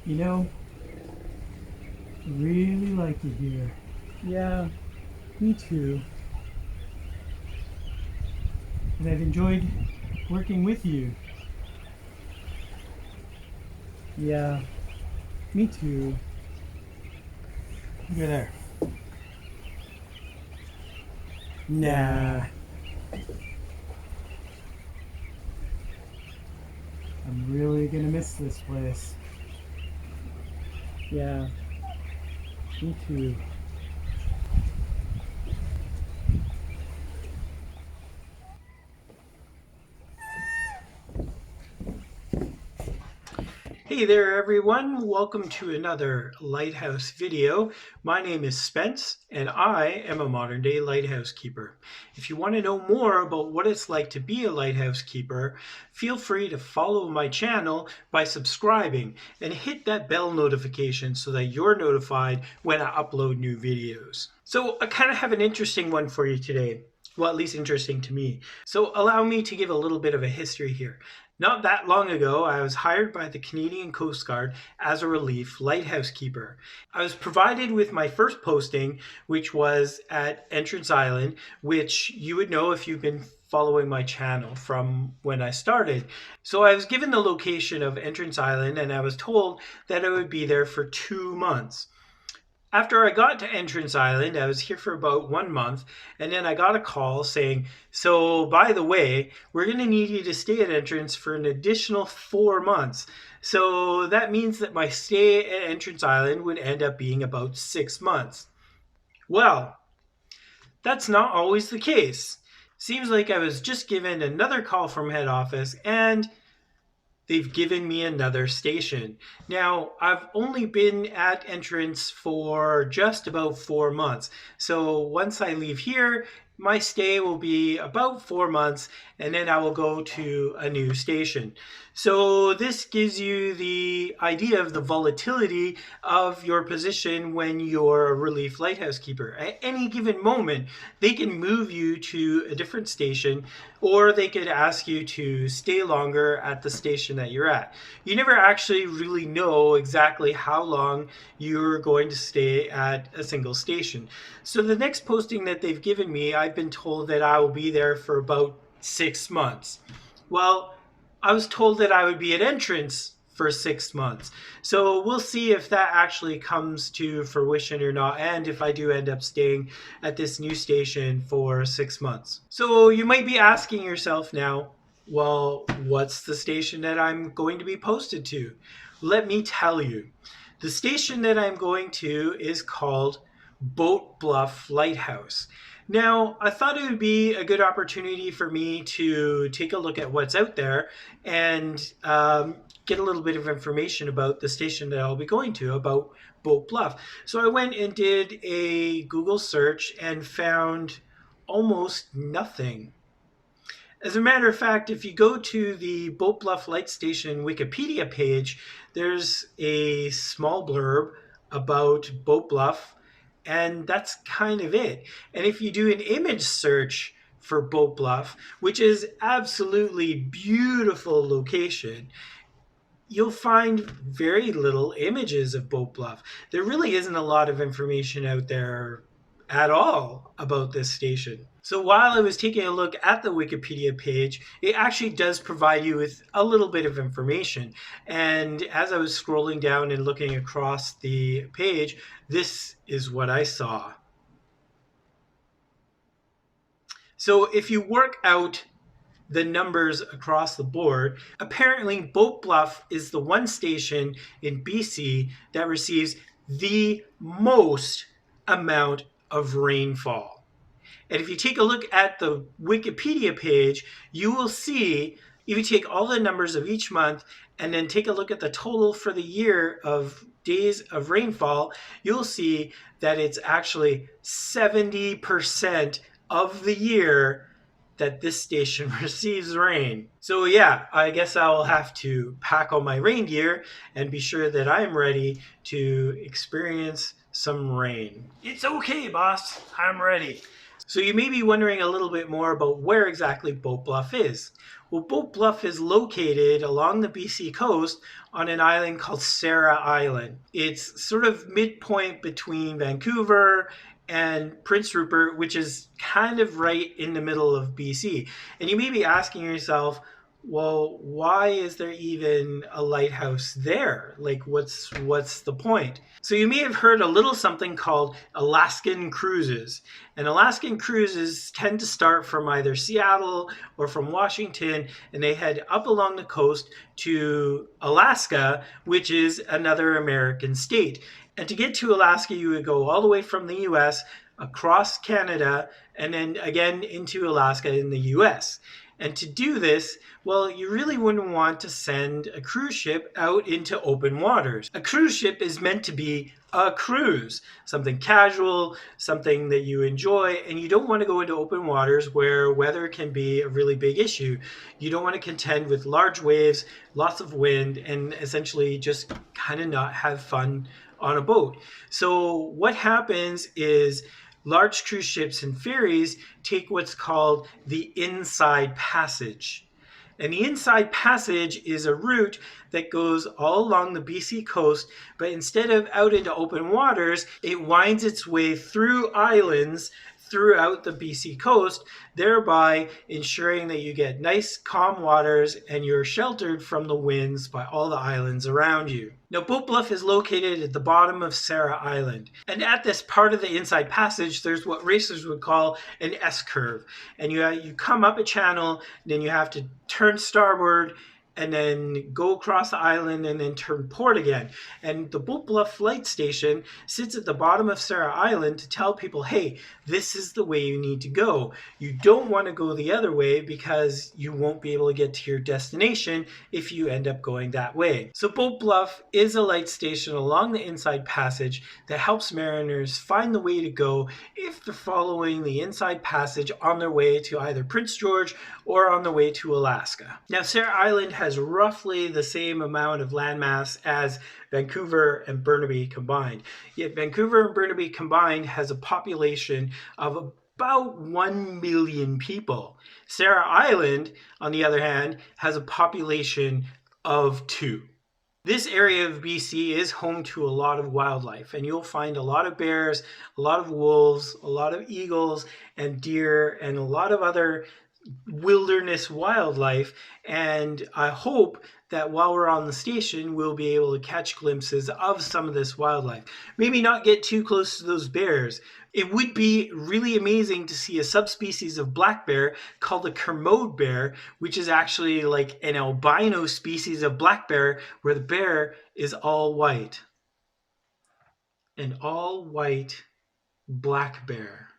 You know, really like it here. Yeah, me too. And I've enjoyed working with you. Yeah, me too. Look at there. Nah, I'm really gonna miss this place. Yeah, me too. Hey there everyone, welcome to another Lighthouse video. My name is Spence and I am a modern day lighthouse keeper. If you want to know more about what it's like to be a lighthouse keeper, feel free to follow my channel by subscribing and hit that bell notification so that you're notified when I upload new videos. So I kind of have an interesting one for you today. Well, at least interesting to me. So allow me to give a little bit of a history here. Not that long ago, I was hired by the Canadian Coast Guard as a relief lighthouse keeper. I was provided with my first posting, which was at Entrance Island, which you would know if you've been following my channel from when I started. So I was given the location of Entrance Island and I was told that I would be there for 2 months. After I got to Entrance Island, I was here for about 1 month, and then I got a call saying, so by the way, we're going to need you to stay at Entrance for an additional 4 months. So that means that my stay at Entrance Island would end up being about 6 months. Well, that's not always the case. Seems like I was just given another call from head office and they've given me another station. Now, I've only been at Entrance for just about 4 months. So once I leave here, my stay will be about 4 months and then I will go to a new station. So this gives you the idea of the volatility of your position when you're a relief lighthouse keeper. At any given moment, they can move you to a different station or they could ask you to stay longer at the station that you're at. You never actually really know exactly how long you're going to stay at a single station. So the next posting that they've given me, I've been told that I will be there for about 6 months. Well, I was told that I would be at Entrance for 6 months. So we'll see if that actually comes to fruition or not, and if I do end up staying at this new station for 6 months. So you might be asking yourself now, well, what's the station that I'm going to be posted to? Let me tell you. The station that I'm going to is called Boat Bluff Lighthouse. Now, I thought it would be a good opportunity for me to take a look at what's out there and get a little bit of information about the station that I'll be going to, about Boat Bluff. So I went and did a Google search and found almost nothing. As a matter of fact, if you go to the Boat Bluff Light Station Wikipedia page, there's a small blurb about Boat Bluff, and that's kind of it. And if you do an image search for Boat Bluff, which is absolutely beautiful location, you'll find very little images of Boat Bluff. There really isn't a lot of information out there at all about this station. So while I was taking a look at the Wikipedia page, it actually does provide you with a little bit of information. And as I was scrolling down and looking across the page, this is what I saw. So if you work out the numbers across the board, apparently Boat Bluff is the one station in BC that receives the most amount of rainfall. And if you take a look at the Wikipedia page, you will see, if you take all the numbers of each month and then take a look at the total for the year of days of rainfall, you'll see that it's actually 70% of the year that this station receives rain. So yeah, I guess I will have to pack all my rain gear and be sure that I'm ready to experience some rain. It's okay, boss. I'm ready. So you may be wondering a little bit more about where exactly Boat Bluff is. Well, Boat Bluff is located along the BC coast on an island called Sarah Island. It's sort of midpoint between Vancouver and Prince Rupert, which is kind of right in the middle of BC. And you may be asking yourself, well, why is there even a lighthouse there? Like, what's the point? So you may have heard a little something called Alaskan cruises. And Alaskan cruises tend to start from either Seattle or from Washington, and they head up along the coast to Alaska, which is another American state. And to get to Alaska, you would go all the way from the US, across Canada, and then again into Alaska in the US. And to do this, well, you really wouldn't want to send a cruise ship out into open waters. A cruise ship is meant to be a cruise, something casual, something that you enjoy, and you don't want to go into open waters where weather can be a really big issue. You don't want to contend with large waves, lots of wind, and essentially just kind of not have fun on a boat. So what happens is large cruise ships and ferries take what's called the Inside Passage. And the Inside Passage is a route that goes all along the BC coast, but instead of out into open waters, it winds its way through islands throughout the BC coast, thereby ensuring that you get nice calm waters and you're sheltered from the winds by all the islands around you. Now, Boat Bluff is located at the bottom of Sarah Island. And at this part of the Inside Passage, there's what racers would call an S-curve. And you come up a channel, then you have to turn starboard, and then go across the island and then turn port again. And the Boat Bluff flight station sits at the bottom of Sarah Island to tell people, hey, this is the way you need to go. You don't want to go the other way because you won't be able to get to your destination if you end up going that way. So Boat Bluff is a light station along the Inside Passage that helps mariners find the way to go if they're following the Inside Passage on their way to either Prince George or on the way to Alaska. Now, Sarah Island has roughly the same amount of landmass as Vancouver and Burnaby combined. Yet Vancouver and Burnaby combined has a population of about 1 million people. Sarah Island, on the other hand, has a population of 2. This area of BC is home to a lot of wildlife, and you'll find a lot of bears, a lot of wolves, a lot of eagles and deer, and a lot of other wilderness wildlife. And I hope that while we're on the station, we'll be able to catch glimpses of some of this wildlife. Maybe not get too close to those bears. It would be really amazing to see a subspecies of black bear called the Kermode bear, which is actually like an albino species of black bear where the bear is all white. An all white black bear.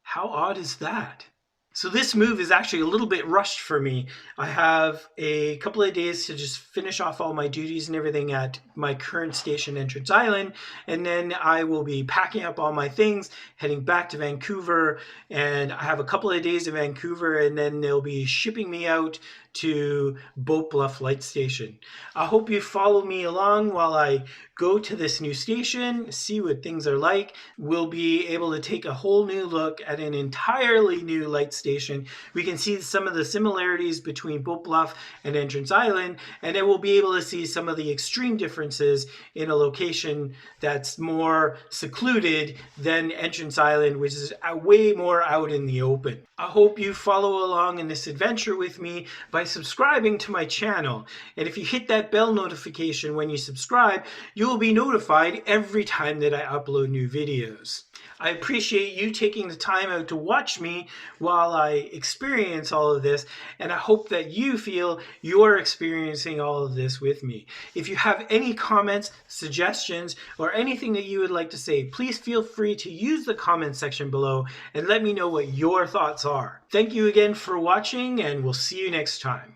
How odd is that? So this move is actually a little bit rushed for me. I have a couple of days to just finish off all my duties and everything at my current station, Entrance Island, and then I will be packing up all my things, heading back to Vancouver, and I have a couple of days in Vancouver, and then they'll be shipping me out to Boat Bluff Light Station. I hope you follow me along while I go to this new station, see what things are like. We'll be able to take a whole new look at an entirely new light station. We can see some of the similarities between Boat Bluff and Entrance Island, and then we'll be able to see some of the extreme differences in a location that's more secluded than Entrance Island, which is way more out in the open. I hope you follow along in this adventure with me by subscribing to my channel. And if you hit that bell notification when you subscribe, you will be notified every time that I upload new videos. I appreciate you taking the time out to watch me while I experience all of this, and I hope that you feel you're experiencing all of this with me. If you have any comments, suggestions, or anything that you would like to say, please feel free to use the comment section below and let me know what your thoughts are. Thank you again for watching, and we'll see you next time.